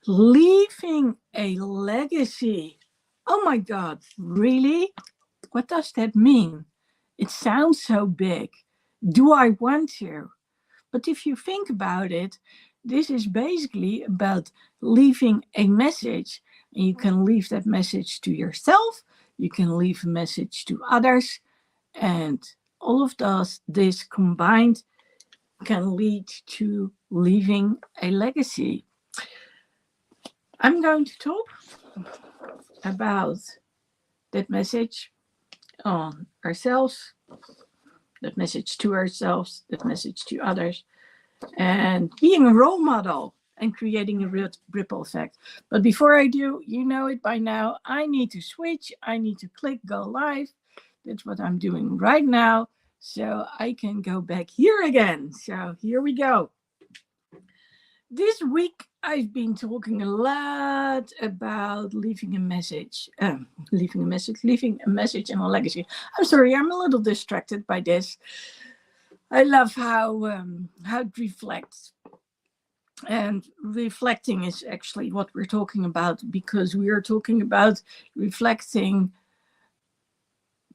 Leaving a legacy. Oh my God, really? What does that mean? It sounds so big. Do I want to? But if you think about it, this is basically about leaving a message. And you can leave that message to yourself, you can leave a message to others, and all of this combined can lead to leaving a legacy. I'm going to talk about that message on ourselves, that message to ourselves, that message to others, and being a role model and creating a ripple effect. But before I do, you know it by now, I need to switch. I need to click go live. That's what I'm doing right now. So I can go back here again. So here we go. This week, I've been talking a lot about leaving a message and a legacy. I'm sorry, I'm a little distracted by this. I love how it reflects. And reflecting is actually what we're talking about, because we are talking about reflecting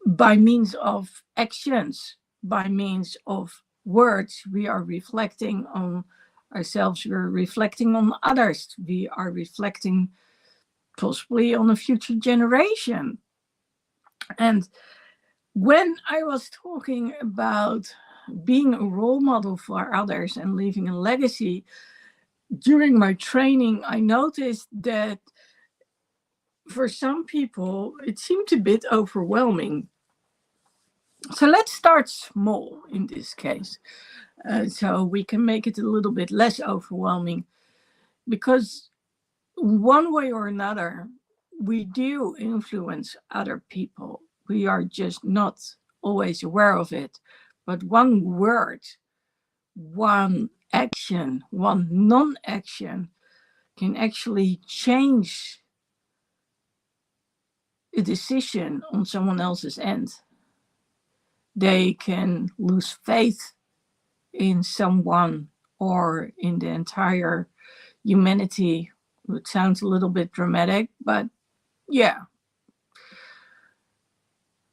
by means of actions, by means of words. We are reflecting on ourselves, we are reflecting on others, we are reflecting possibly on a future generation. And when I was talking about being a role model for others and leaving a legacy, during my training, I noticed that for some people, it seemed a bit overwhelming. So let's start small in this case, so we can make it a little bit less overwhelming. Because one way or another, we do influence other people. We are just not always aware of it. But one word, one action, one non action can actually change a decision on someone else's end. They can lose faith in someone or in the entire humanity. It sounds a little bit dramatic, but yeah.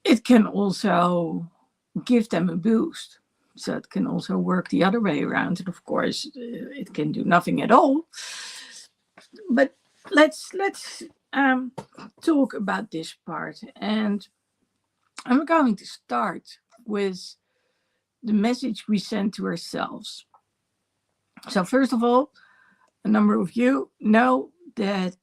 It can also give them a boost. So it can also work the other way around. And of course, it can do nothing at all. But let's talk about this part. And I'm going to start with the message we send to ourselves. So first of all, a number of you know that,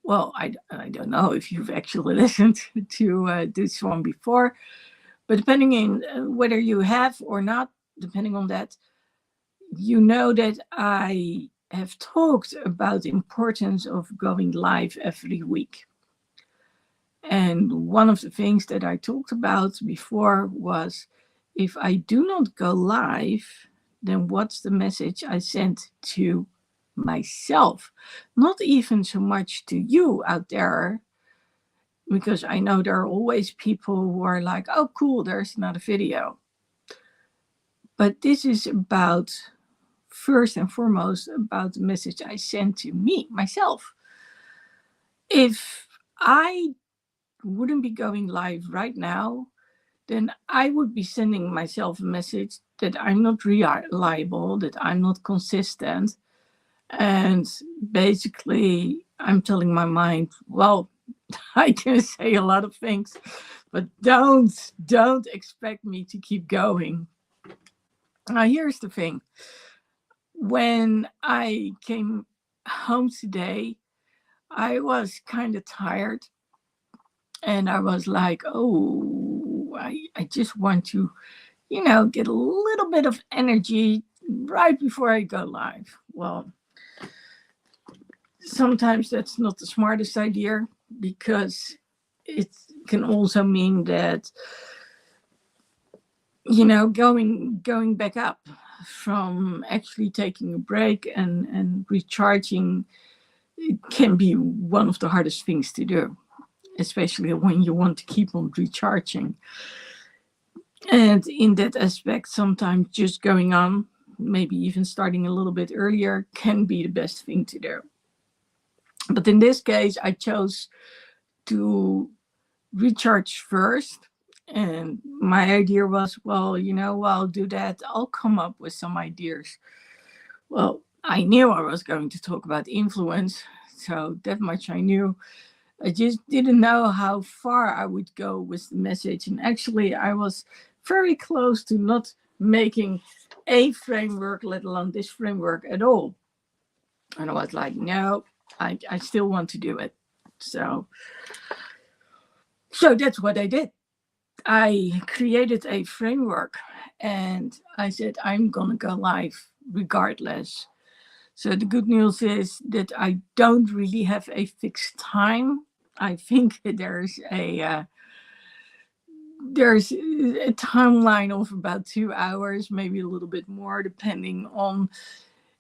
well, I don't know if you've actually listened to this one before, but depending on whether you have or not, depending on that, you know that I have talked about the importance of going live every week. And one of the things that I talked about before was, if I do not go live, then what's the message I send to myself? Not even so much to you out there, because I know there are always people who are like, oh, cool, there's another video. But this is about, first and foremost, about the message I send to me, myself. If I wouldn't be going live right now, then I would be sending myself a message that I'm not reliable, that I'm not consistent. And basically, I'm telling my mind, well, I can say a lot of things, but don't expect me to keep going. Now, here's the thing. When I came home today, I was kind of tired. And I was like, oh, I just want to, get a little bit of energy right before I go live. Well, sometimes that's not the smartest idea, because it can also mean that, going back up from actually taking a break and recharging, it can be one of the hardest things to do, especially when you want to keep on recharging. And in that aspect, sometimes just going on maybe even starting a little bit earlier, can be the best thing to do. But in this case, I chose to recharge first. And my idea was, well, while I'll do that, I'll come up with some ideas. Well, I knew I was going to talk about influence, so that much I knew. I just didn't know how far I would go with the message. And actually, I was very close to not making a framework, let alone this framework at all. And I was like, no, I still want to do it. So that's what I did. I created a framework and I said, I'm going to go live regardless. So the good news is that I don't really have a fixed time. I think there's a timeline of about 2 hours, maybe a little bit more, depending on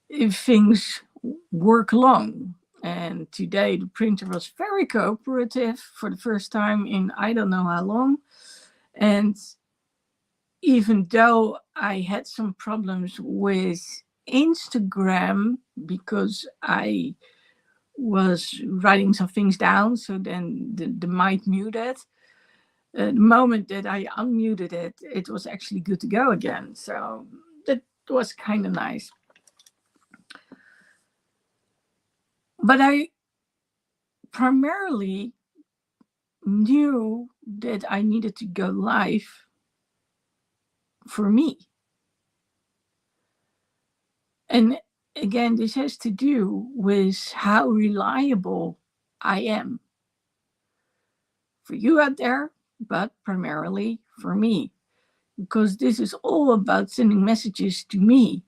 if things work long. And today the printer was very cooperative for the first time in I don't know how long. And even though I had some problems with Instagram because I was writing some things down, so then the mic muted. The moment that I unmuted it, it was actually good to go again. So that was kind of nice. But I primarily knew that I needed to go live for me. And again, this has to do with how reliable I am for you out there, but primarily for me, because this is all about sending messages to me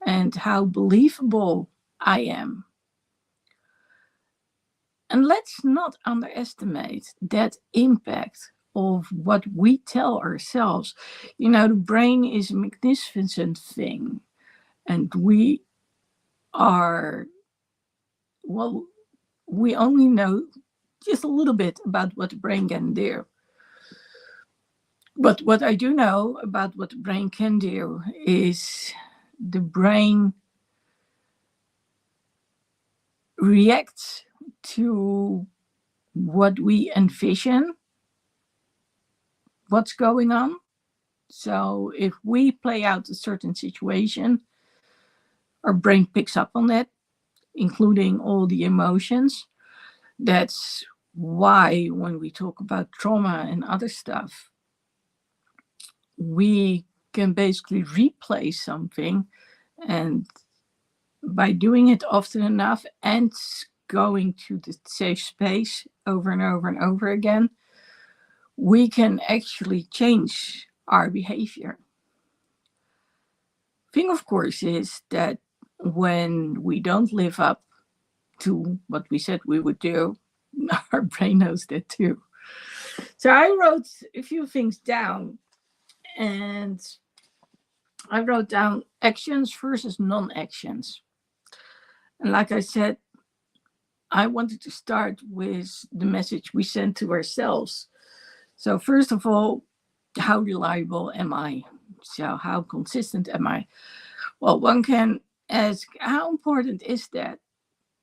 and how believable I am. And let's not underestimate that impact of what we tell ourselves. The brain is a magnificent thing, and we only know just a little bit about what the brain can do. But what I do know about what the brain can do is the brain reacts to what we envision, what's going on. So if we play out a certain situation, our brain picks up on that, including all the emotions. That's why when we talk about trauma and other stuff, we can basically replay something, and by doing it often enough and going to the safe space over and over and over again, we can actually change our behavior. Thing, of course, is that when we don't live up to what we said we would do, our brain knows that too. So I wrote a few things down, and I wrote down actions versus non-actions. And like I said, I wanted to start with the message we send to ourselves. So first of all, how reliable am I? So how consistent am I? Well, one can ask, how important is that?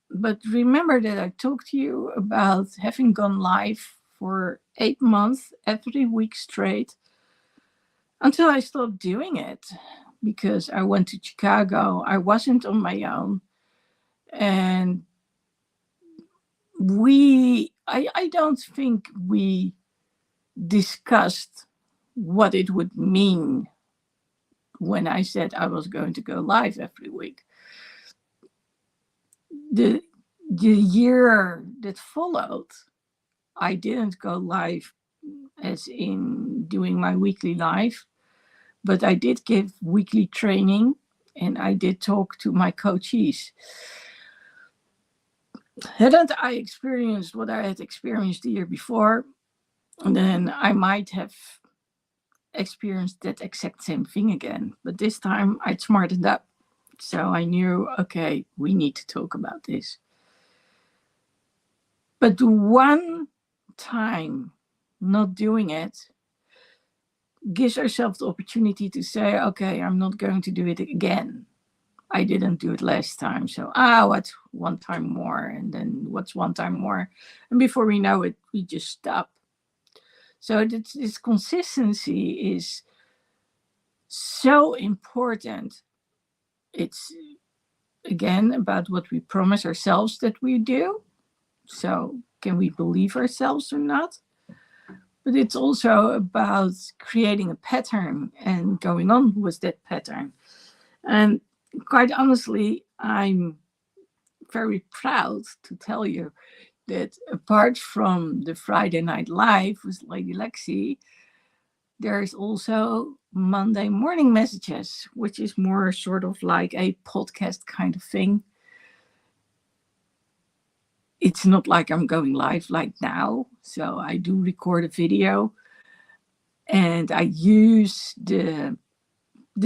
But remember that I talked to you about having gone live for 8 months, every week straight, until I stopped doing it because I went to Chicago. I wasn't on my own. And I don't think we discussed what it would mean when I said I was going to go live every week. The year that followed, I didn't go live as in doing my weekly live, but I did give weekly training and I did talk to my coachees. Hadn't I experienced what I had experienced the year before, then I might have experienced that exact same thing again. But this time I'd smartened up. So I knew, okay, we need to talk about this. But one time not doing it gives ourselves the opportunity to say, okay, I'm not going to do it again. I didn't do it last time. So, what's one time more? And then what's one time more? And before we know it, we just stop. So this consistency is so important. It's, again, about what we promise ourselves that we do. So can we believe ourselves or not? But it's also about creating a pattern and going on with that pattern. And quite honestly, I'm very proud to tell you that apart from the Friday Night Live with Lady Lexy, there's also Monday morning messages, which is more sort of like a podcast kind of thing. It's not like I'm going live like now. So I do record a video and I use the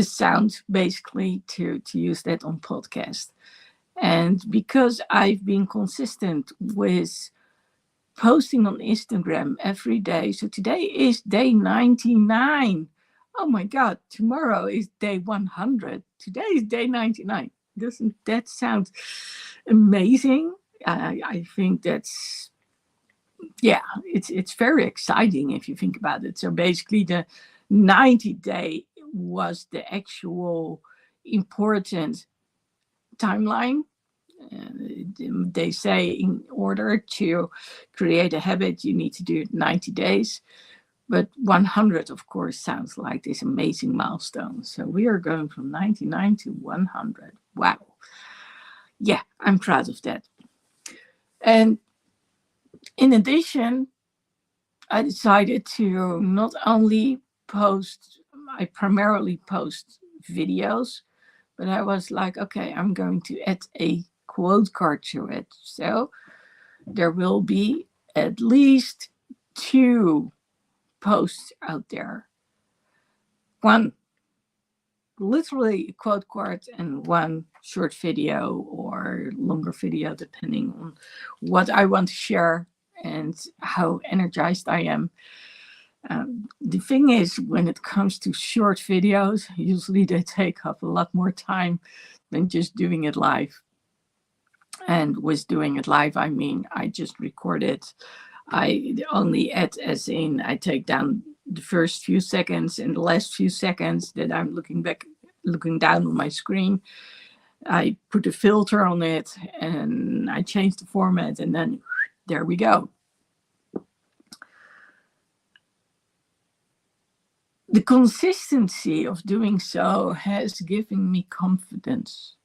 sound basically to use that on podcast. And because I've been consistent with posting on Instagram every day, so today is day 99. Oh my God, tomorrow is day 100. Today is day 99. Doesn't that sound amazing? I think that's, yeah, it's very exciting if you think about it. So basically the 90 day was the actual important timeline. They say in order to create a habit, you need to do it 90 days. But 100, of course, sounds like this amazing milestone. So we are going from 99 to 100. Wow. Yeah, I'm proud of that. And in addition, I decided to not only post, I primarily post videos, but I was like, okay, I'm going to add a quote card to it. So there will be at least 2 posts out there. One literally a quote card and one short video or longer video, depending on what I want to share and how energized I am. The thing is, when it comes to short videos, usually they take up a lot more time than just doing it live. And with doing it live, I mean, I just record it. I only add, as in, I take down the first few seconds and the last few seconds that I'm looking down on my screen. I put a filter on it and I change the format, and then there we go. The consistency of doing so has given me confidence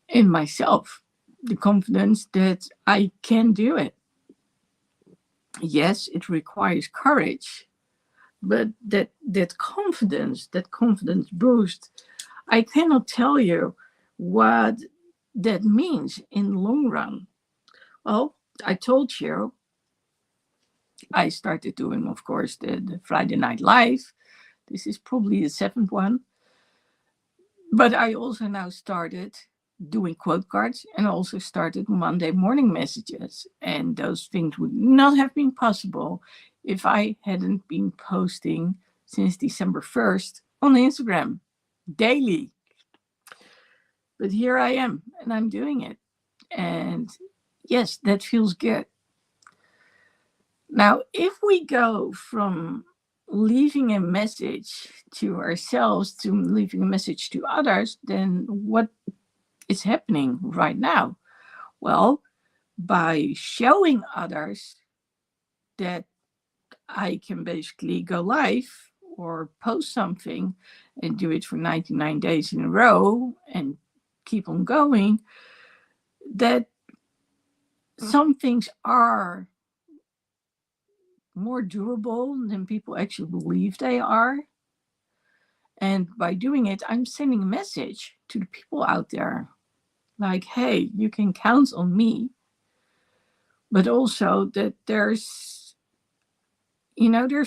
in myself, the confidence that I can do it. Yes, it requires courage, but that confidence boost, I cannot tell you what that means in the long run. Well, I told you I started doing, of course, the Friday Night Live. This is probably the 7th one. But I also now started doing quote cards and also started Monday morning messages. And those things would not have been possible if I hadn't been posting since December 1st on Instagram daily. But here I am and I'm doing it. And yes, that feels good. Now, if we go from leaving a message to ourselves to leaving a message to others, then what is happening right now? Well, by showing others that I can basically go live or post something and do it for 99 days in a row and keep on going, that some things are more durable than people actually believe they are. And by doing it, I'm sending a message to the people out there like, hey, you can count on me. But also that there's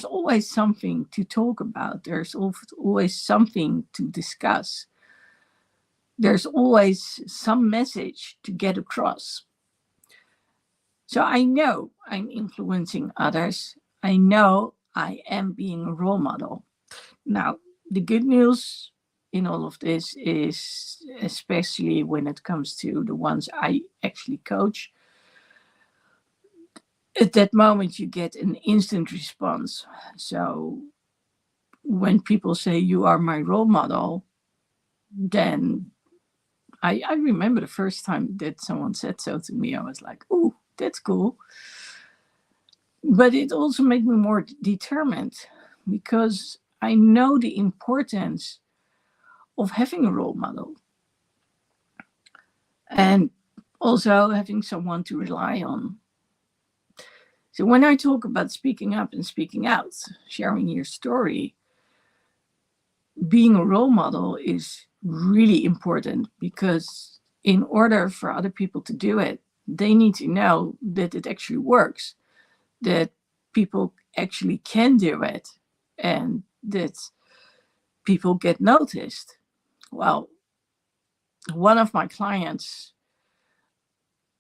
always something to talk about. There's always something to discuss. There's always some message to get across. So I know I'm influencing others. I know I am being a role model. Now, the good news in all of this is, especially when it comes to the ones I actually coach, at that moment you get an instant response. So when people say you are my role model, then I remember the first time that someone said so to me, I was like, "Ooh, that's cool." But it also made me more determined because I know the importance of having a role model and also having someone to rely on. So when I talk about speaking up and speaking out, sharing your story, being a role model is really important because in order for other people to do it, they need to know that it actually works, that people actually can do it, and that people get noticed. Well, one of my clients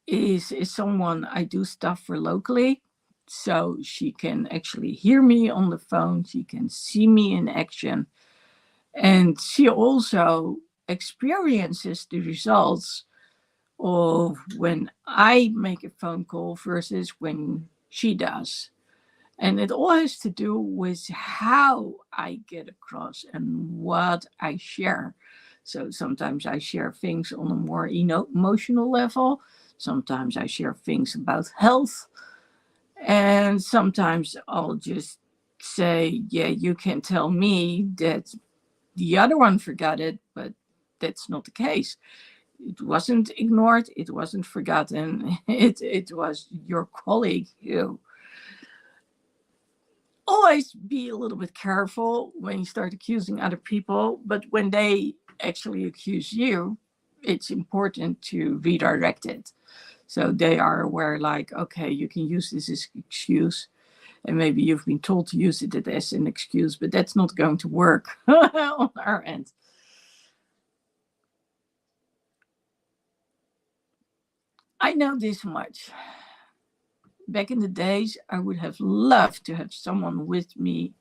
is someone I do stuff for locally. So she can actually hear me on the phone, she can see me in action, and she also experiences the results of when I make a phone call versus when she does. And it all has to do with how I get across and what I share. So sometimes I share things on a more emotional level. Sometimes I share things about health. And sometimes I'll just say, yeah, you can tell me that the other one forgot it, but that's not the case. It wasn't ignored, it wasn't forgotten. It was your colleague who. Always be a little bit careful when you start accusing other people, but when they actually accuse you, it's important to redirect it. So they are aware, like, okay, you can use this as an excuse, and maybe you've been told to use it as an excuse, but that's not going to work on our end. I know this much. Back in the days, I would have loved to have someone with me,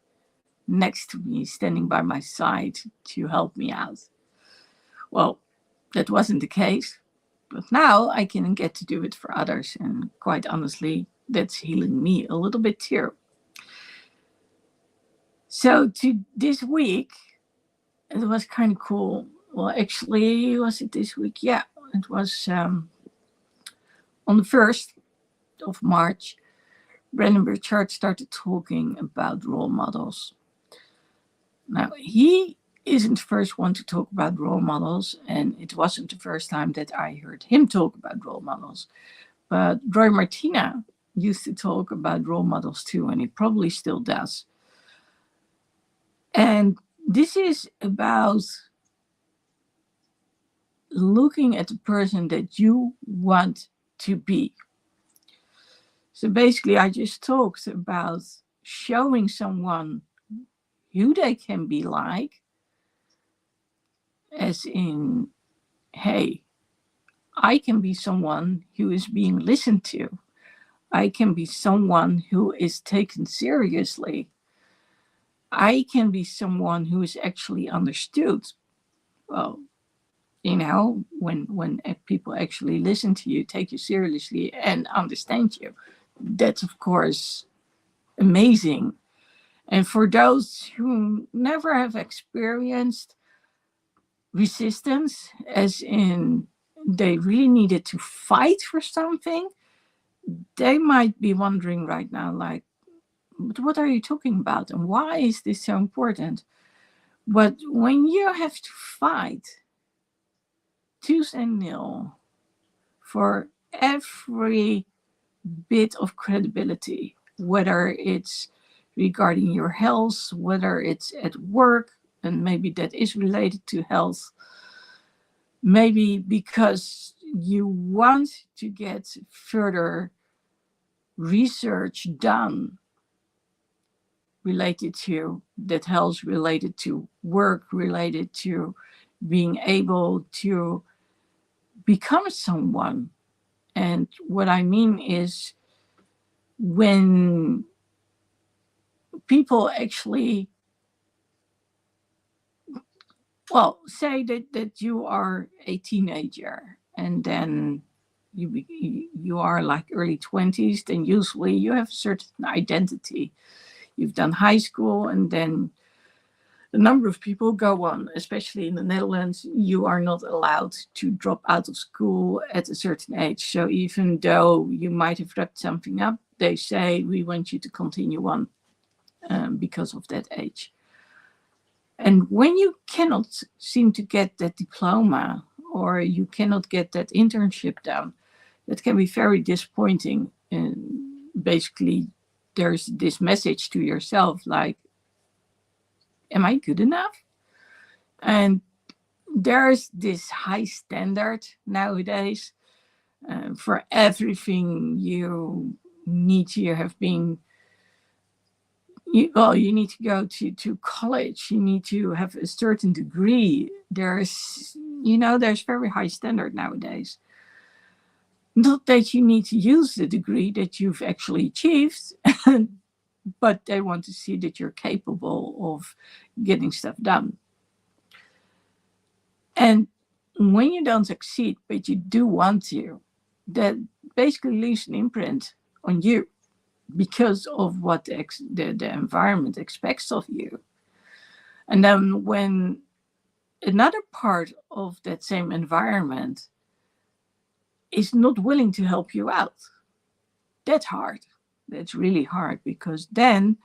next to me, standing by my side to help me out. Well, that wasn't the case, but now I can get to do it for others, and quite honestly, that's healing me a little bit too. So, to this week, it was kind of cool. Well, actually, was it this week? Yeah, it was on the 1st of March. Brandon Burchard started talking about role models. Now, he isn't the first one to talk about role models, and it wasn't the first time that I heard him talk about role models. But Roy Martina used to talk about role models too, and he probably still does. And this is about looking at the person that you want to be. So basically, I just talked about showing someone who they can be like, as in, hey, I can be someone who is being listened to. I can be someone who is taken seriously. I can be someone who is actually understood. Well, when people actually listen to you, take you seriously, and understand you, that's of course amazing. And for those who never have experienced resistance, as in they really needed to fight for something, they might be wondering right now, like, but what are you talking about? And why is this so important? But when you have to fight tooth and nail for every bit of credibility, whether it's regarding your health, whether it's at work, and maybe that is related to health, maybe because you want to get further research done related to that, health related to work, related to being able to become someone. And what I mean is, when people actually, well, say that you are a teenager and then you are like early 20s, then usually you have a certain identity. You've done high school, and then the number of people go on, especially in the Netherlands, you are not allowed to drop out of school at a certain age. So even though you might have wrapped something up, they say we want you to continue on because of that age. And when you cannot seem to get that diploma or you cannot get that internship done, that can be very disappointing. And basically, there's this message to yourself like, am I good enough? And there's this high standard nowadays for everything. You need to have been, you need to go to college, you need to have a certain degree. There's very high standard nowadays. Not that you need to use the degree that you've actually achieved, but they want to see that you're capable of getting stuff done. And when you don't succeed, but you do want to, that basically leaves an imprint on you because of what the environment expects of you. And then when another part of that same environment is not willing to help you out, that's hard. That's really hard, because then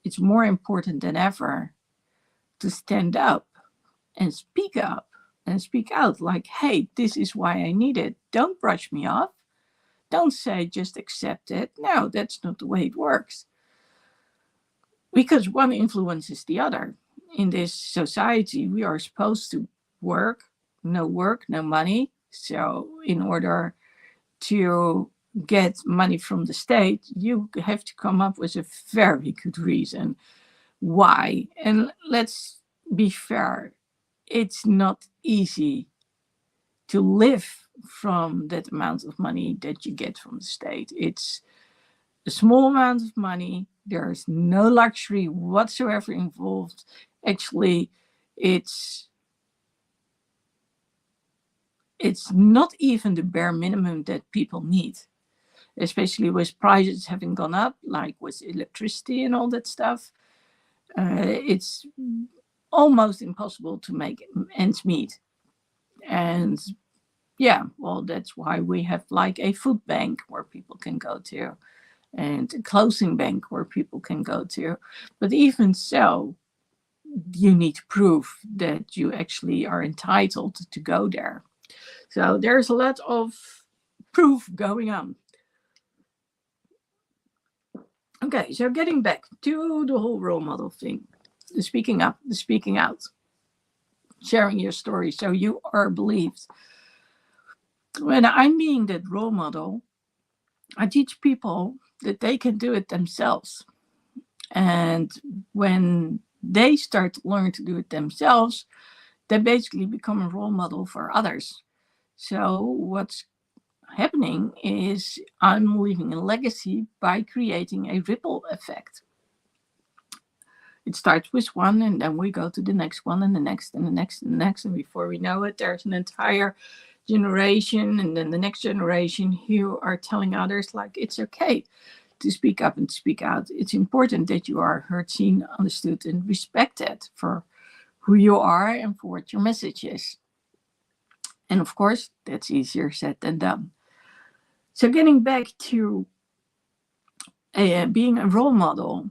it's more important than ever to stand up and speak out like, hey, this is why I need it. Don't brush me off. Don't say just accept it. No, that's not the way it works. Because one influences the other. In this society, we are supposed to work, no money. So in order to get money from the state, you have to come up with a very good reason why. And let's be fair, it's not easy to live from that amount of money that you get from the state. It's a small amount of money. There's no luxury whatsoever involved. Actually, it's not even the bare minimum that people need, especially with prices having gone up, like with electricity and all that stuff. It's almost impossible to make ends meet. And yeah, well, that's why we have like a food bank where people can go to and a clothing bank where people can go to. But even so, you need to prove that you actually are entitled to go there. So there's a lot of proof going on. Okay, so getting back to the whole role model thing, the speaking up, the speaking out, sharing your story so you are believed. When I'm being that role model, I teach people that they can do it themselves. And when they start to learn to do it themselves, they basically become a role model for others. So what's happening is I'm leaving a legacy by creating a ripple effect. It starts with one, and then we go to the next one, and the next, and the next, and the next. And before we know it, there's an entire generation, and then the next generation who are telling others, like, it's okay to speak up and speak out. It's important that you are heard, seen, understood, and respected for who you are and for what your message is. And of course, that's easier said than done. So getting back to being a role model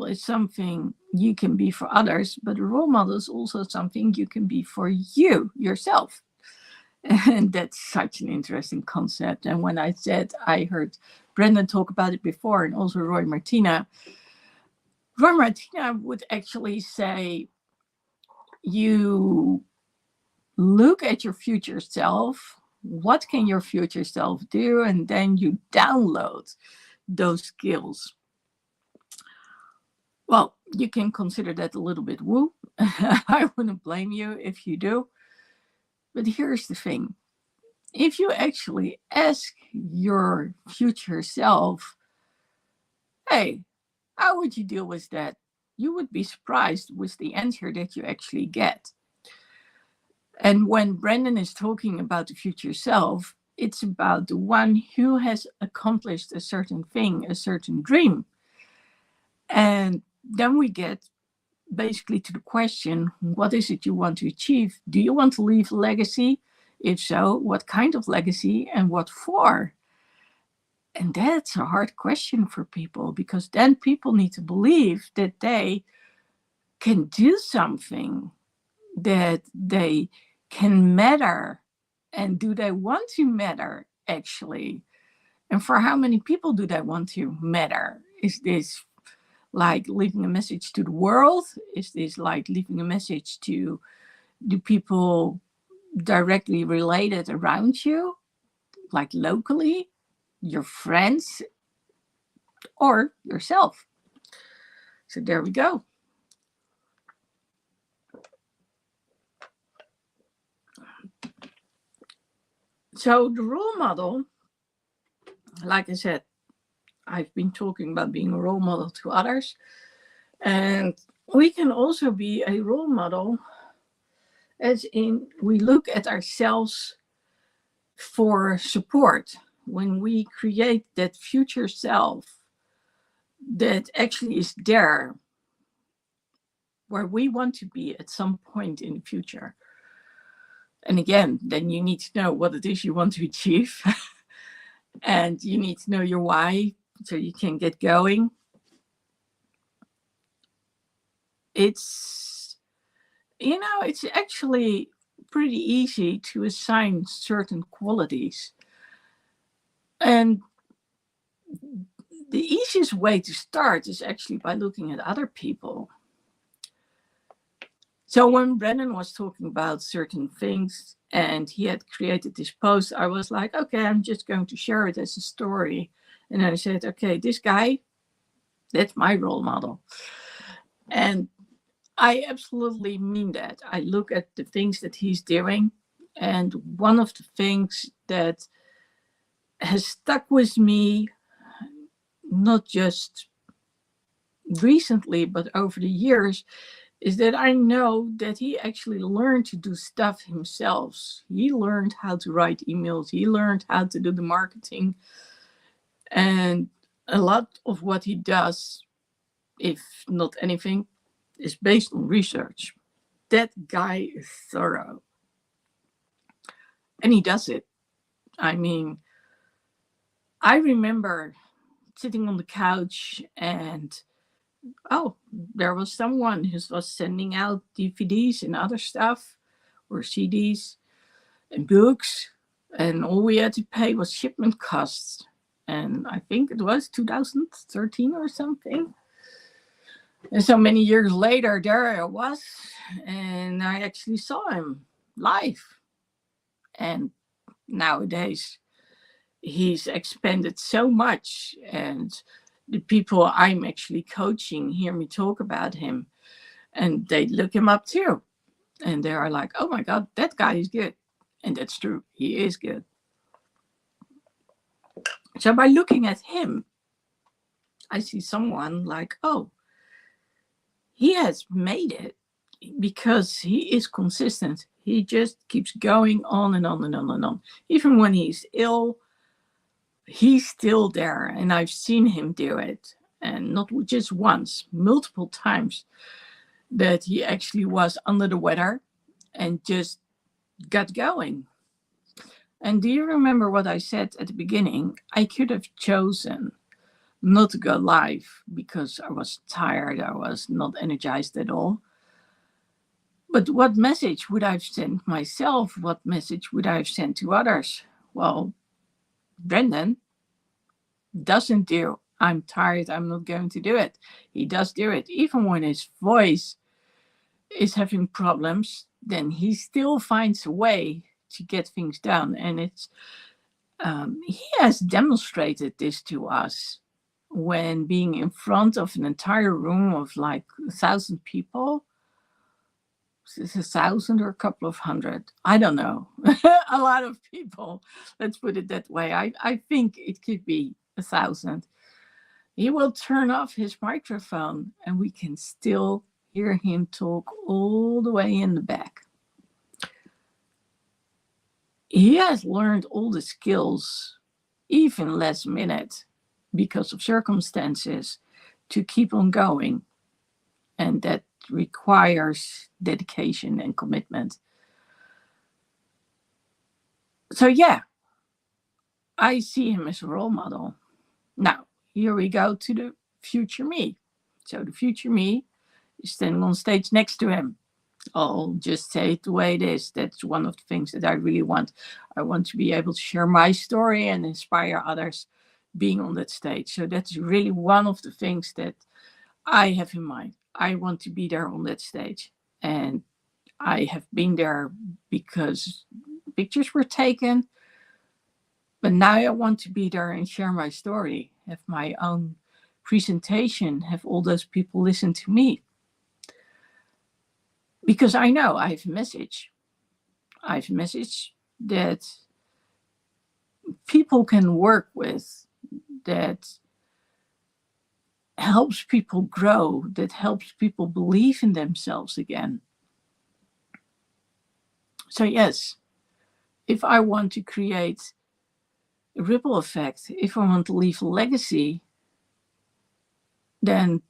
is something you can be for others, but a role model is also something you can be for you, yourself. And that's such an interesting concept. And when I said I heard Brendan talk about it before, and also Roy Martina would actually say, you look at your future self, what can your future self do, and then you download those skills. Well, you can consider that a little bit woo. I wouldn't blame you if you do. But here's the thing. If you actually ask your future self, hey, how would you deal with that? You would be surprised with the answer that you actually get. And when Brendan is talking about the future self, it's about the one who has accomplished a certain thing, a certain dream. And then we get basically to the question, what is it you want to achieve? Do you want to leave a legacy? If so, what kind of legacy and what for? And that's a hard question for people, because then people need to believe that they can do something, that they can matter. And do they want to matter actually? And for how many people do they want to matter? Is this like leaving a message to the world? Is this like leaving a message to the people directly related around you, like locally, your friends, or yourself? So there we go. So the role model, like I said, I've been talking about being a role model to others. And we can also be a role model, as in we look at ourselves for support. When we create that future self that actually is there, where we want to be at some point in the future. And again, then you need to know what it is you want to achieve. And you need to know your why so you can get going. It's, it's actually pretty easy to assign certain qualities. And the easiest way to start is actually by looking at other people. So when Brennan was talking about certain things and he had created this post, I was like, okay, I'm just going to share it as a story. And I said, okay, this guy, that's my role model. And I absolutely mean that. I look at the things that he's doing. And one of the things that has stuck with me, not just recently, but over the years, is that I know that he actually learned to do stuff himself. He learned how to write emails. He learned how to do the marketing. And a lot of what he does, if not anything, is based on research. That guy is thorough. And he does it. I mean, I remember sitting on the couch and there was someone who was sending out DVDs and other stuff, or CDs and books, and all we had to pay was shipment costs. And I think it was 2013 or something. And so many years later, there I was, and I actually saw him live. And nowadays, he's expanded so much, and the people I'm actually coaching hear me talk about him, and they look him up too. And they are like, oh my God, that guy is good. And that's true. He is good. So by looking at him, I see someone like, oh, he has made it because he is consistent. He just keeps going on and on and on and on. Even when he's ill, he's still there. And I've seen him do it. And not just once, multiple times, that he actually was under the weather and just got going. And do you remember what I said at the beginning? I could have chosen not to go live because I was tired, I was not energized at all. But what message would I have sent myself? What message would I have sent to others? Well, Brendan doesn't do, I'm tired, I'm not going to do it. He does do it. Even when his voice is having problems, then he still finds a way to get things done. And he has demonstrated this to us when being in front of an entire room of like 1,000 people. Is it 1,000 or a couple of hundred? I don't know. A lot of people. Let's put it that way. I think it could be 1,000. he will turn off his microphone and we can still hear him talk all the way in the back. He has learned all the skills, even last minute, because of circumstances, to keep on going. And that requires dedication and commitment. So yeah, I see him as a role model. Now, here we go to the future me. So the future me is standing on stage next to him. I'll just say it the way it is. That's one of the things that I really want. I want to be able to share my story and inspire others being on that stage. So that's really one of the things that I have in mind. I want to be there on that stage. And I have been there because pictures were taken. But now I want to be there and share my story, have my own presentation, have all those people listen to me. Because I know I have a message. I have a message that people can work with, that helps people grow, that helps people believe in themselves again. So yes, if I want to create a ripple effect, if I want to leave a legacy, then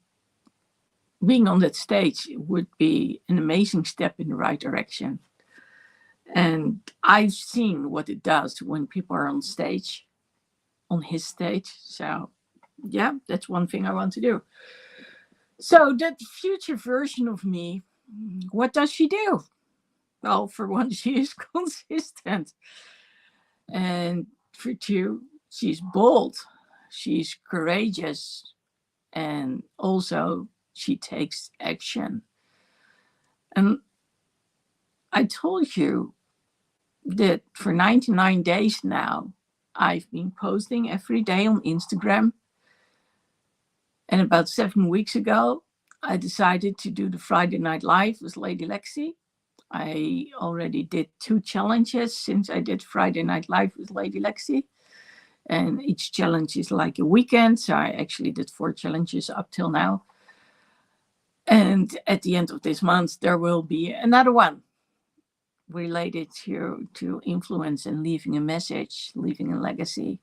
being on that stage would be an amazing step in the right direction. And I've seen what it does when people are on stage, on his stage. So yeah, that's one thing I want to do. So that future version of me, what does she do? Well, for one, she is consistent. And for two, she's bold. She's courageous. And also she takes action. And I told you that for 99 days now, I've been posting every day on Instagram. And about 7 weeks ago, I decided to do the Friday Night Live with Lady Lexy. I already did 2 challenges since I did Friday Night Live with Lady Lexy. And each challenge is like a weekend. So I actually did 4 challenges up till now. And at the end of this month, there will be another one related to influence and leaving a message, leaving a legacy.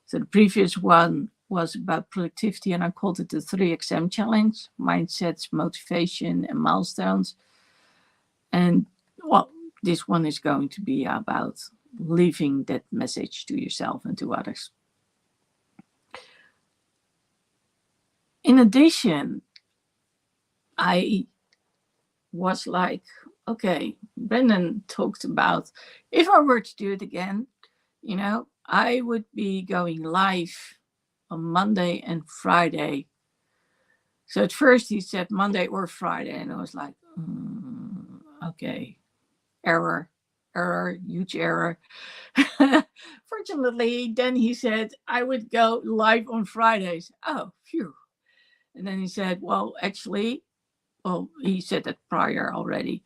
So the previous one was about productivity, and I called it the 3XM challenge: mindsets, motivation, and milestones. And well, this one is going to be about leaving that message to yourself and to others. In addition, I was like, okay, Brendan talked about if I were to do it again, I would be going live on Monday and Friday. So at first he said Monday or Friday, and I was like, okay, error, huge error. Fortunately, then he said I would go live on Fridays. Oh, phew. And then he said, well, actually, he said that prior already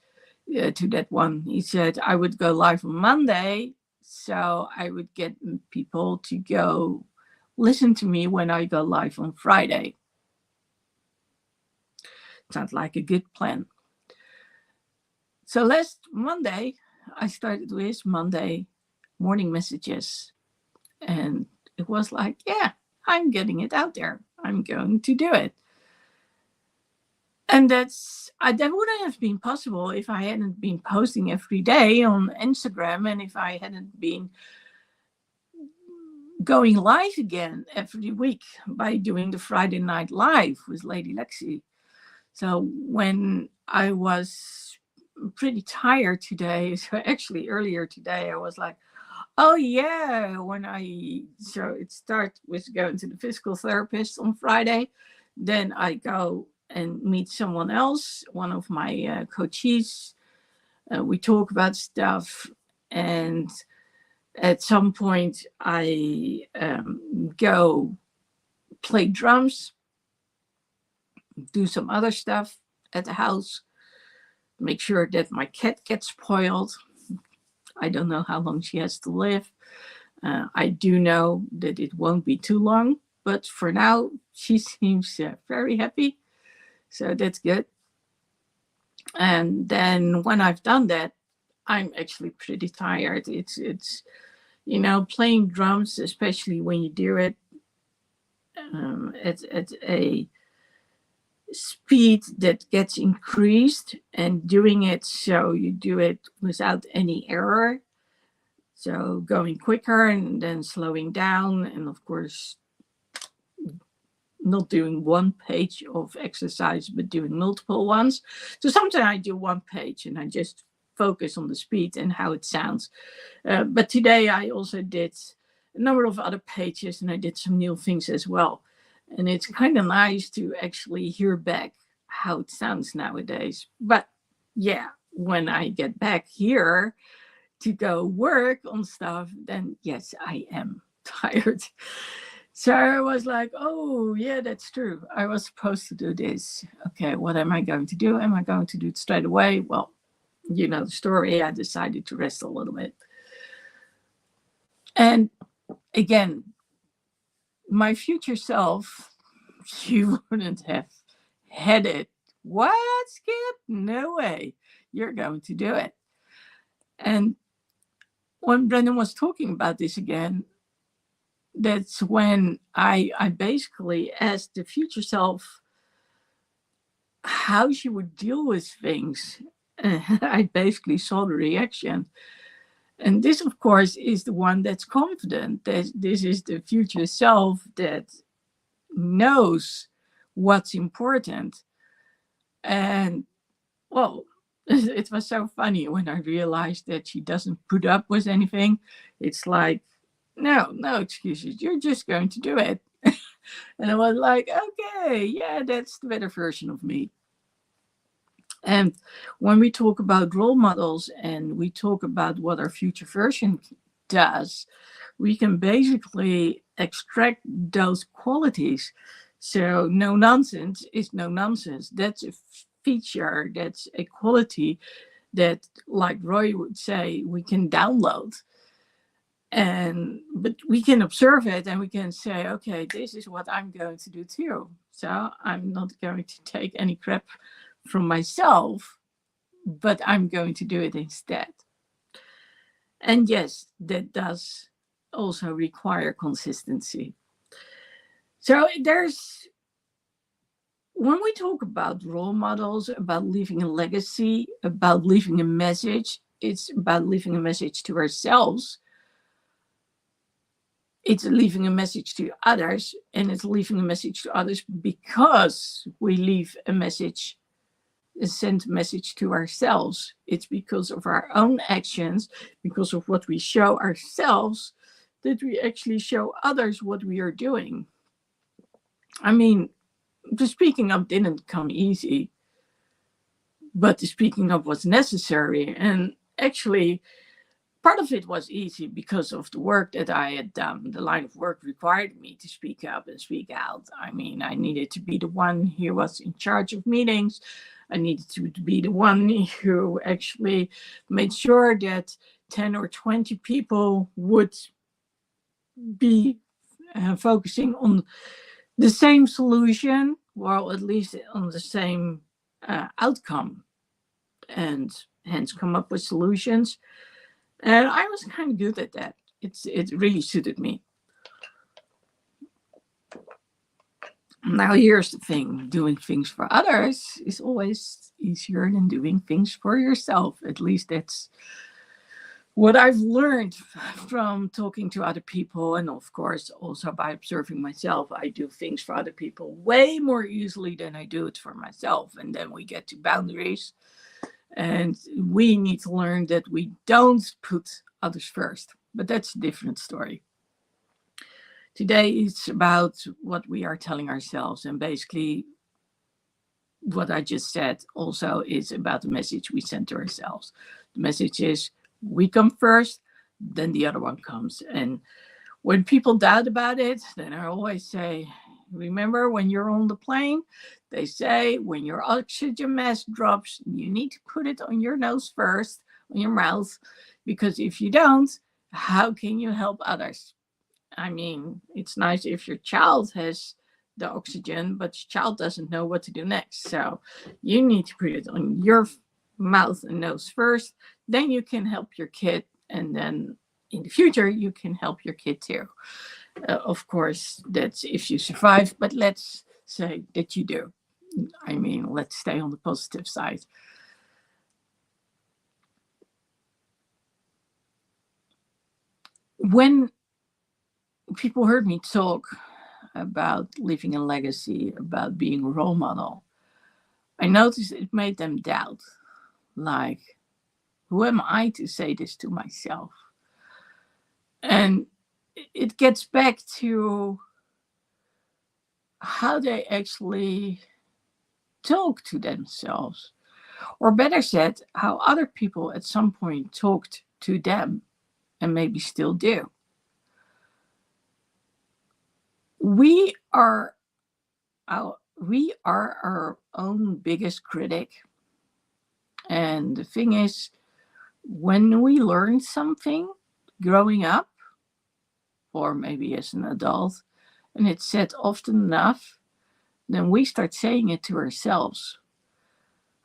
to that one. He said I would go live on Monday, so I would get people to go listen to me when I go live on Friday. Sounds like a good plan. So last Monday, I started with Monday morning messages. And it was like, yeah, I'm getting it out there. I'm going to do it. And that wouldn't have been possible if I hadn't been posting every day on Instagram, and if I hadn't been going live again every week by doing the Friday Night Live with Lady Lexy. So when I was pretty tired today, so actually earlier today, I was like, oh yeah, so it starts with going to the physical therapist on Friday. Then I go and meet someone else, one of my coaches. We talk about stuff, and at some point I go play drums, do some other stuff at the house, make sure that my cat gets spoiled. I don't know how long she has to live. I do know that it won't be too long. but for now, she seems very happy. So that's good. And then when I've done that, I'm actually pretty tired. Playing drums, especially when you do it at a speed that gets increased, and doing it so you do it without any error. So going quicker and then slowing down, and of course, not doing one page of exercise, but doing multiple ones. So sometimes I do one page and I just focus on the speed and how it sounds. But today I also did a number of other pages and I did some new things as well. And it's kind of nice to actually hear back how it sounds nowadays. But yeah, when I get back here to go work on stuff, then yes, I am tired. So I was like, oh, yeah, that's true. I was supposed to do this. Okay, what am I going to do? Am I going to do it straight away? Well, you know the story. I decided to rest a little bit. And again, my future self, you wouldn't have had it. What, Skip? No way. You're going to do it. And when Brendan was talking about this again, that's when I basically asked the future self how she would deal with things. I basically saw the reaction. And this, of course, is the one that's confident. This is the future self that knows what's important. And, well, it was so funny when I realized that she doesn't put up with anything. It's like, no excuses. You're just going to do it. And I was like, okay, yeah, that's the better version of me. And when we talk about role models and we talk about what our future version does, we can basically extract those qualities. So no nonsense is no nonsense. That's a feature, that's a quality that, like Roy would say, we can download. But we can observe it and we can say, okay, this is what I'm going to do too. So I'm not going to take any crap from myself, but I'm going to do it instead. And yes, that does also require consistency. So when we talk about role models, about leaving a legacy, about leaving a message, it's about leaving a message to ourselves. It's leaving a message to others, and it's leaving a message to others because we leave a message, send a message to ourselves. It's because of our own actions, because of what we show ourselves, that we actually show others what we are doing. I mean, the speaking up didn't come easy, but the speaking up was necessary. And actually, part of it was easy because of the work that I had done. The line of work required me to speak up and speak out. I mean, I needed to be the one who was in charge of meetings. I needed to be the one who actually made sure that 10 or 20 people would be focusing on the same solution, or at least on the same outcome, and hence come up with solutions. And I was kind of good at that. It really suited me. Now, here's the thing. Doing things for others is always easier than doing things for yourself. At least that's what I've learned from talking to other people. And of course, also by observing myself. I do things for other people way more easily than I do it for myself. And then we get to boundaries. And we need to learn that we don't put others first. But that's a different story. Today it's about what we are telling ourselves. And basically, what I just said also is about the message we send to ourselves. The message is we come first, then the other one comes. And when people doubt about it, then I always say, remember when you're on the plane, they say when your oxygen mask drops, you need to put it on your nose first, on your mouth, because if you don't, how can you help others? I mean, it's nice if your child has the oxygen, but your child doesn't know what to do next. So you need to put it on your mouth and nose first. Then you can help your kid. And then in the future, you can help your kid too. Of course, that's if you survive, but let's say that you do. I mean, let's stay on the positive side. When people heard me talk about leaving a legacy, about being a role model, I noticed it made them doubt. Like, who am I to say this to myself? And it gets back to how they actually talk to themselves. Or better said, how other people at some point talked to them and maybe still do. We are our own biggest critic. And the thing is, when we learn something growing up, or maybe as an adult, and it's said often enough, then we start saying it to ourselves.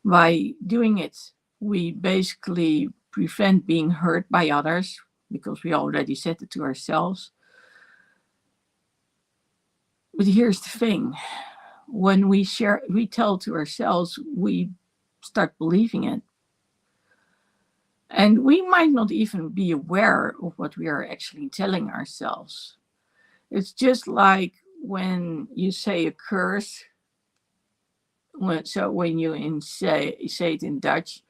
By doing it, we basically prevent being hurt by others because we already said it to ourselves. But here's the thing, when we tell to ourselves, we start believing it. And we might not even be aware of what we are actually telling ourselves. It's just like when you say a curse. When you say it in Dutch,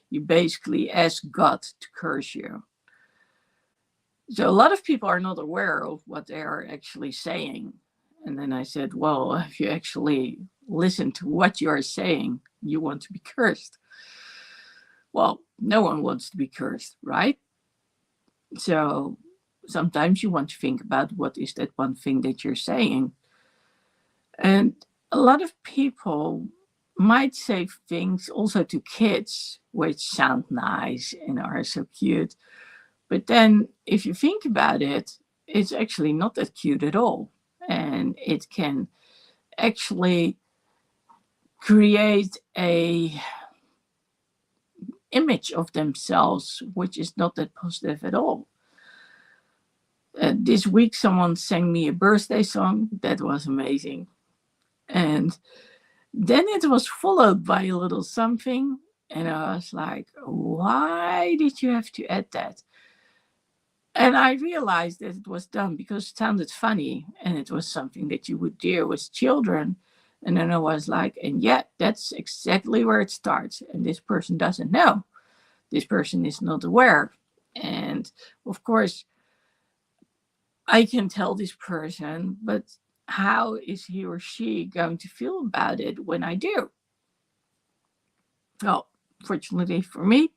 you basically ask God to curse you. So a lot of people are not aware of what they are actually saying. And then I said, well, if you actually listen to what you are saying, you want to be cursed. Well, no one wants to be cursed, right? So sometimes you want to think about what is that one thing that you're saying. And a lot of people might say things also to kids which sound nice and are so cute. But then if you think about it, it's actually not that cute at all. And it can actually create a image of themselves which is not that positive at all. This week someone sang me a birthday song that was amazing, and then it was followed by a little something, and I was like, why did you have to add that? And I realized that it was done because it sounded funny and it was something that you would do with children. And then I was like, and yet that's exactly where it starts. And this person doesn't know. This person is not aware. And of course, I can tell this person, but how is he or she going to feel about it when I do? Well, fortunately for me,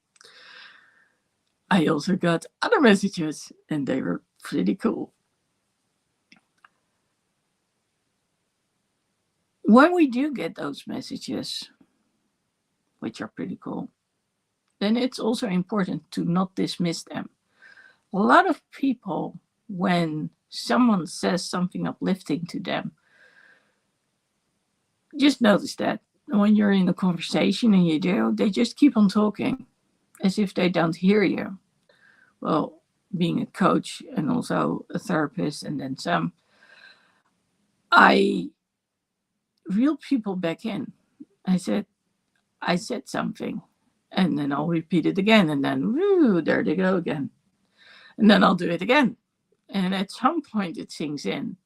I also got other messages and they were pretty cool. When we do get those messages, which are pretty cool, then it's also important to not dismiss them. A lot of people, when someone says something uplifting to them, just notice that when you're in a conversation and you do, they just keep on talking as if they don't hear you. Well, being a coach and also a therapist and then some, I reel people back in. I said something, and then I'll repeat it again, and then woo, there they go again. And then I'll do it again. And at some point it sinks in.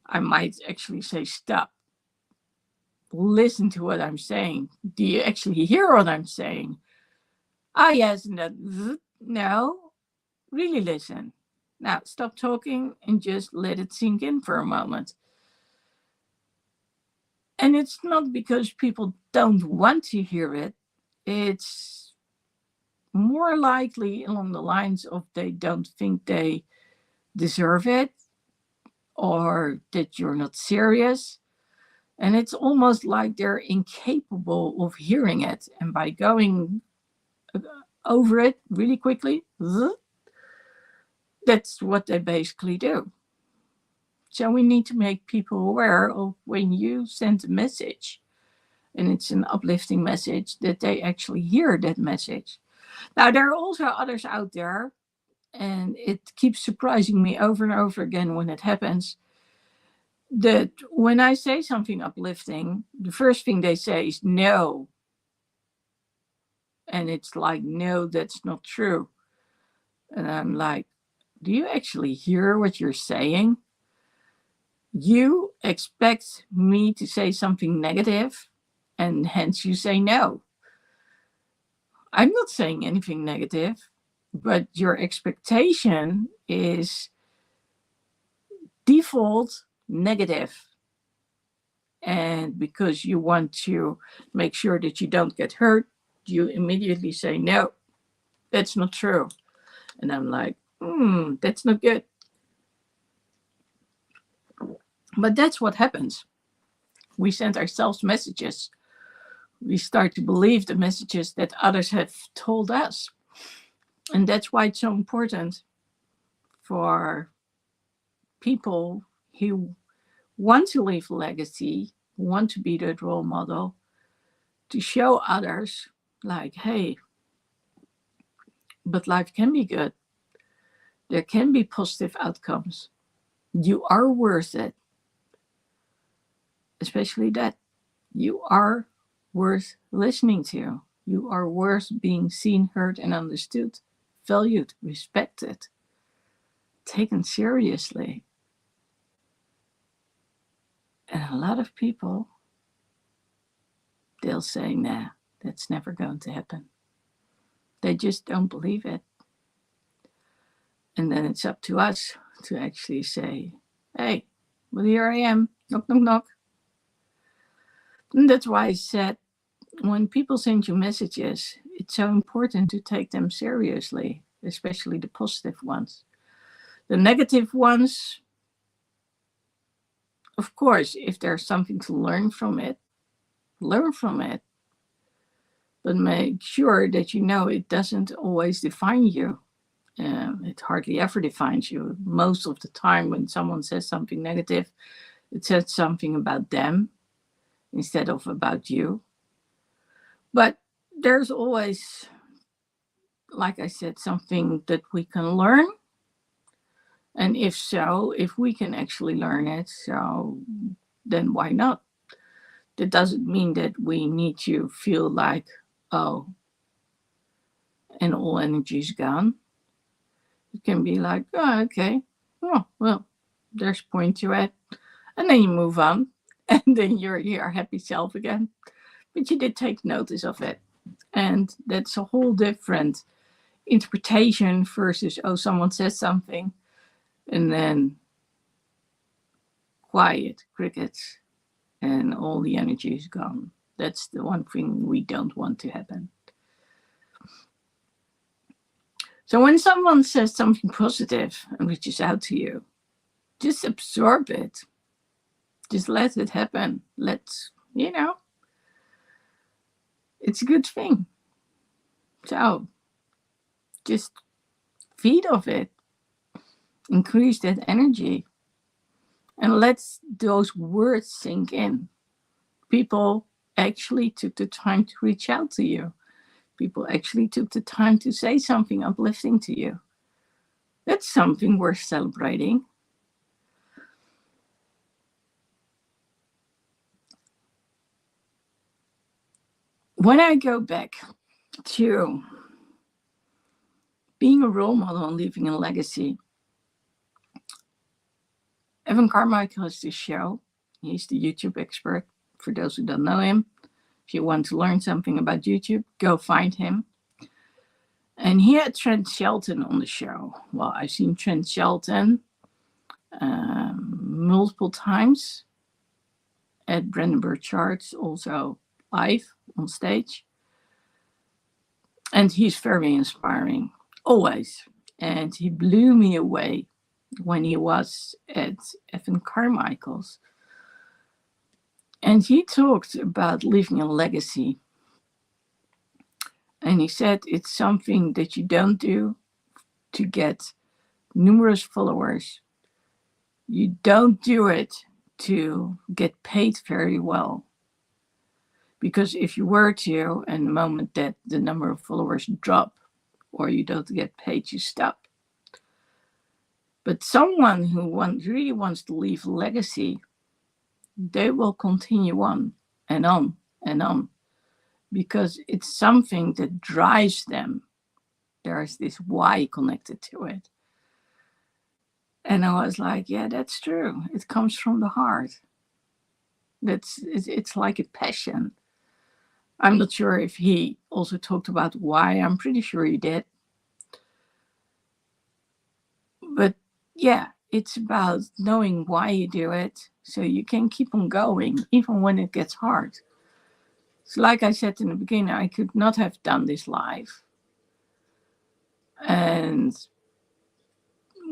I might actually say, stop. Listen to what I'm saying. Do you actually hear what I'm saying? Ah, yes, and then no, really listen. Now stop talking and just let it sink in for a moment. And it's not because people don't want to hear it. It's more likely along the lines of they don't think they deserve it or that you're not serious. And it's almost like they're incapable of hearing it. And by going over it really quickly, That's what they basically do. So we need to make people aware of when you send a message and it's an uplifting message, that they actually hear that message. Now, there are also others out there, and it keeps surprising me over and over again when it happens, that when I say something uplifting, the first thing they say is no. And it's like, no, that's not true. And I'm like, do you actually hear what you're saying? You expect me to say something negative, and hence you say no. I'm not saying anything negative, but your expectation is default negative. And because you want to make sure that you don't get hurt, you immediately say, no, that's not true. And I'm like, that's not good. But that's what happens. We send ourselves messages. We start to believe the messages that others have told us. And that's why it's so important for people who want to leave a legacy, want to be that role model, to show others, like, hey, but life can be good. There can be positive outcomes. You are worth it. Especially that. You are worth listening to. You are worth being seen, heard, and understood, valued, respected, taken seriously. And a lot of people, they'll say, nah, that's never going to happen. They just don't believe it. And then it's up to us to actually say, hey, well, here I am. Knock, knock, knock. And that's why I said, when people send you messages, it's so important to take them seriously, especially the positive ones. The negative ones, of course, if there's something to learn from it, learn from it. But make sure that you know it doesn't always define you. It hardly ever defines you. Most of the time, when someone says something negative, it says something about them instead of about you. But there's always, like I said, something that we can learn. And if so, if we can actually learn it, so then why not? That doesn't mean that we need to feel like, oh, and all energy is gone. It can be like, oh, okay, oh, well, there's a point to it. And then you move on, and then you're your happy self again. But you did take notice of it. And that's a whole different interpretation versus, oh, someone says something, and then quiet, crickets, and all the energy is gone. That's the one thing we don't want to happen. So when someone says something positive and reaches out to you, just absorb it. Just let it happen. It's a good thing. So just feed off it. Increase that energy. And let those words sink in. People actually took the time to reach out to you. People actually took the time to say something uplifting to you. That's something worth celebrating. When I go back to being a role model and leaving a legacy, Evan Carmichael has this show. He's the YouTube expert. For those who don't know him, if you want to learn something about YouTube, go find him. And he had Trent Shelton on the show. Well, I've seen Trent Shelton multiple times at Brandenburg Charts, also live on stage. And he's very inspiring, always. And he blew me away when he was at Evan Carmichael's. And he talked about leaving a legacy. And he said it's something that you don't do to get numerous followers, you don't do it to get paid very well. Because if you were to, and the moment that the number of followers drop or you don't get paid, you stop. But someone who really wants to leave a legacy, they will continue on and on and on because it's something that drives them. There's this why connected to it. And I was like, yeah, that's true. It comes from the heart. It's like a passion. I'm not sure if he also talked about why. I'm pretty sure he did. But yeah, it's about knowing why you do it so you can keep on going, even when it gets hard. So like I said in the beginning, I could not have done this live. And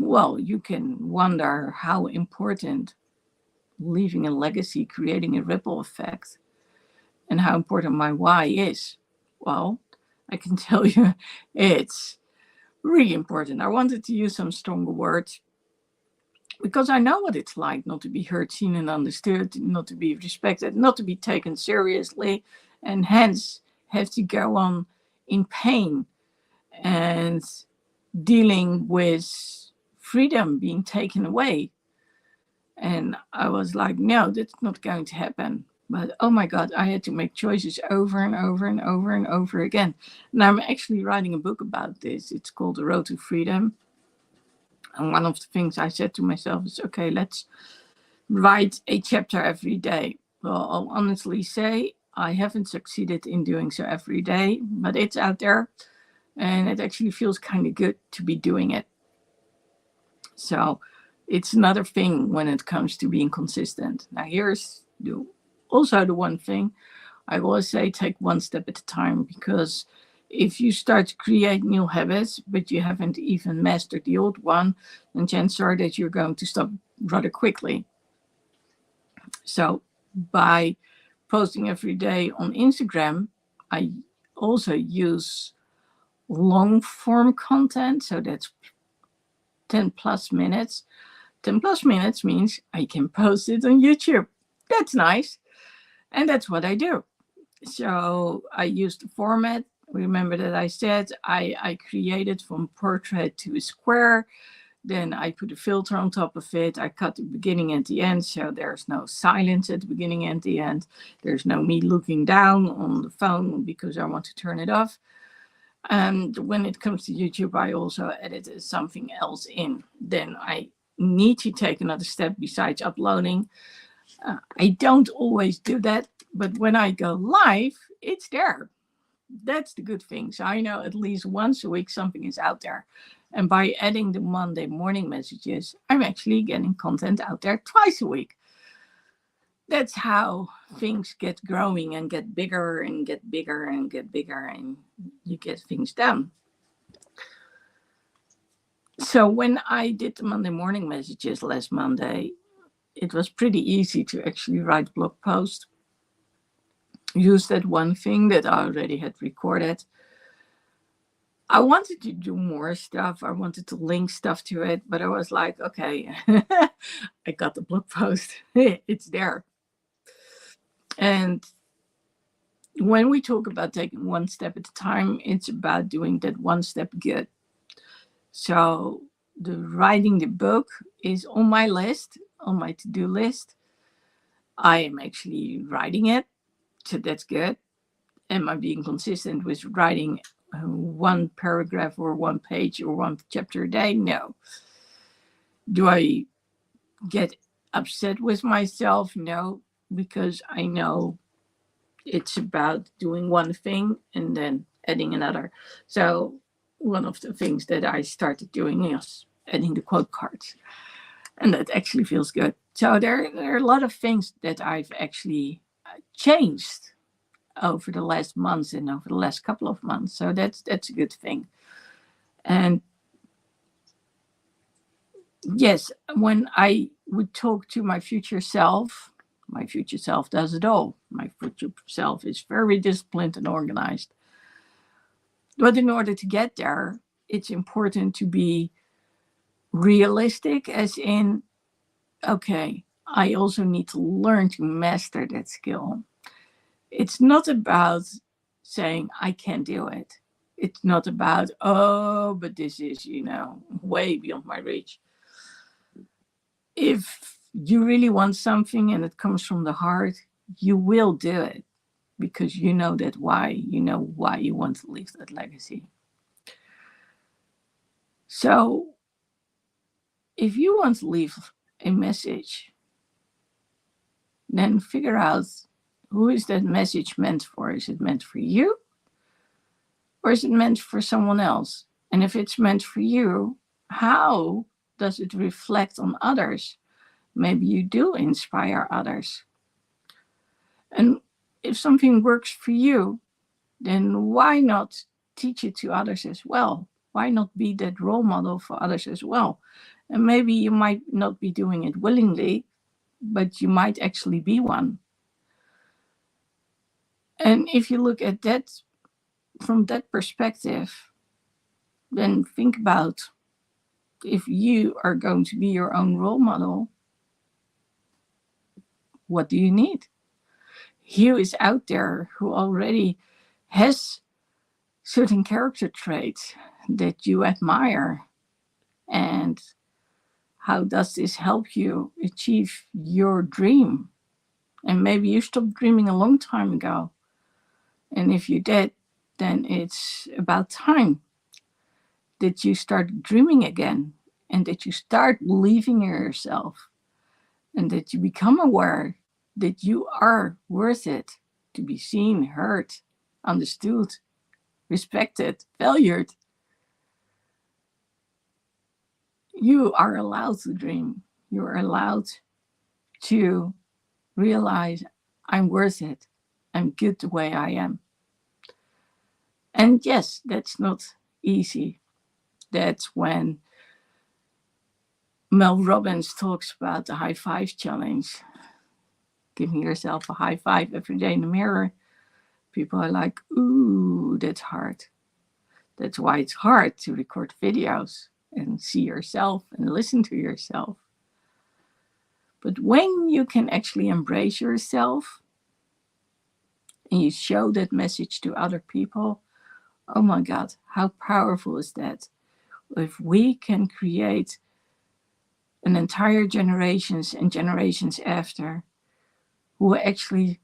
well, you can wonder how important leaving a legacy, creating a ripple effect, and how important my why is. Well, I can tell you it's really important. I wanted to use some stronger words because I know what it's like not to be heard, seen, and understood, not to be respected, not to be taken seriously, and hence have to go on in pain and dealing with freedom being taken away. And I was like, no, that's not going to happen. But oh my God, I had to make choices over and over and over and over again. And I'm actually writing a book about this. It's called The Road to Freedom. And one of the things I said to myself is, okay, let's write a chapter every day. Well, I'll honestly say I haven't succeeded in doing so every day, but it's out there. And it actually feels kind of good to be doing it. So it's another thing when it comes to being consistent. Now, here's also the one thing I always say, take one step at a time, because if you start to create new habits, but you haven't even mastered the old one, then chances are that you're going to stop rather quickly. So by posting every day on Instagram, I also use long form content. So that's 10 plus minutes. 10 plus minutes means I can post it on YouTube. That's nice. And that's what I do. So I use the format. Remember that I said I created from portrait to a square. Then I put a filter on top of it. I cut the beginning and the end, so there's no silence at the beginning and the end. There's no me looking down on the phone because I want to turn it off. And when it comes to YouTube, I also edit something else in. Then I need to take another step besides uploading. I don't always do that, but when I go live, it's there. That's the good thing. So I know at least once a week something is out there. And by adding the Monday morning messages, I'm actually getting content out there twice a week. That's how things get growing and get bigger and get bigger and get bigger, and you get things done. So when I did the Monday morning messages last Monday, it was pretty easy to actually write a blog post. Use that one thing that I already had recorded. I wanted to do more stuff. I wanted to link stuff to it, but I was like, okay, I got the blog post. It's there. And when we talk about taking one step at a time, it's about doing that one step good. So the writing the book is on my list, on my to-do list. I am actually writing it, so that's good. Am I being consistent with writing one paragraph or one page or one chapter a day? No. Do I get upset with myself? No, because I know it's about doing one thing and then adding another. So one of the things that I started doing is adding the quote cards. And that actually feels good. So there are a lot of things that I've actually changed over the last months and over the last couple of months. So that's a good thing. And yes, when I would talk to my future self does it all. My future self is very disciplined and organized. But in order to get there, it's important to be realistic, as in, okay, I also need to learn to master that skill. It's not about saying I can't do it. It's not about, oh, but this is, way beyond my reach. If you really want something and it comes from the heart, you will do it because you know that why. You know why you want to leave that legacy. So if you want to leave a message, then figure out, who is that message meant for? Is it meant for you? Or is it meant for someone else? And if it's meant for you, how does it reflect on others? Maybe you do inspire others. And if something works for you, then why not teach it to others as well? Why not be that role model for others as well? And maybe you might not be doing it willingly, but you might actually be one. And if you look at that from that perspective, then think about, if you are going to be your own role model, what do you need? Who is out there who already has certain character traits that you admire? And how does this help you achieve your dream? And maybe you stopped dreaming a long time ago. And if you did, then it's about time that you start dreaming again and that you start believing in yourself and that you become aware that you are worth it to be seen, heard, understood, respected, valued. You are allowed to dream. You are allowed to realize, I'm worth it. I'm good the way I am. And yes, that's not easy. That's when Mel Robbins talks about the high five challenge, giving yourself a high five every day in the mirror. People are like, ooh, that's hard. That's why it's hard to record videos and see yourself and listen to yourself. But when you can actually embrace yourself and you show that message to other people, oh my God, how powerful is that? If we can create an entire generations and generations after who actually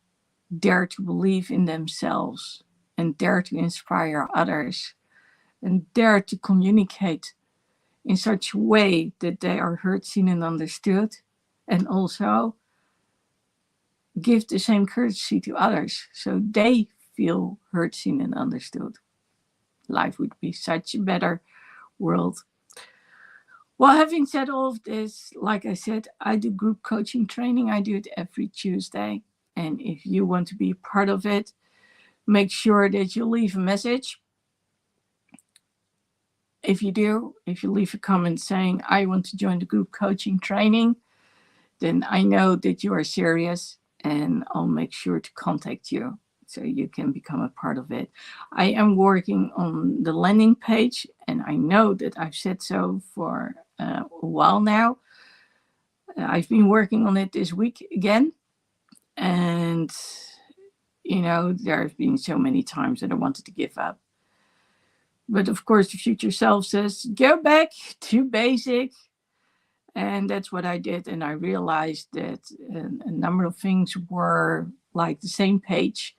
dare to believe in themselves and dare to inspire others and dare to communicate in such a way that they are heard, seen, and understood, and also give the same courtesy to others so they feel heard, seen, and understood. Life would be such a better world. Well, having said all of this, like I said, I do group coaching training. I do it every Tuesday. And if you want to be part of it, make sure that you leave a message. If you do, if you leave a comment saying, I want to join the group coaching training, then I know that you are serious and I'll make sure to contact you so you can become a part of it. I am working on the landing page, and I know that I've said so for a while now. I've been working on it this week again, and there have been so many times that I wanted to give up. But of course, the future self says, go back to basic. And that's what I did. And I realized that a number of things were like the same page,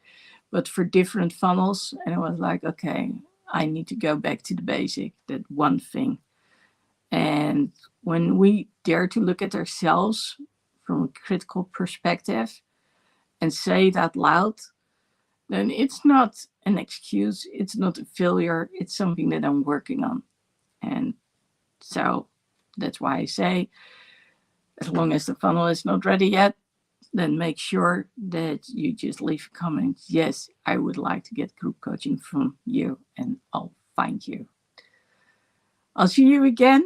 but for different funnels. And I was like, okay, I need to go back to the basic, that one thing. And when we dare to look at ourselves from a critical perspective and say it out loud, then it's not an excuse. It's not a failure. It's something that I'm working on. And so that's why I say, as long as the funnel is not ready yet, then make sure that you just leave a comment. Yes, I would like to get group coaching from you, and I'll find you. I'll see you again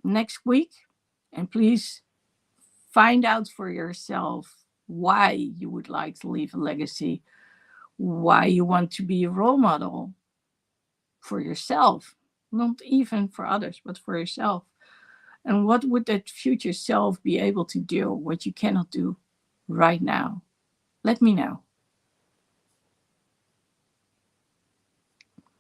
next week. And please find out for yourself why you would like to leave a legacy, why you want to be a role model for yourself, not even for others, but for yourself. And what would that future self be able to do, what you cannot do right now? Let me know.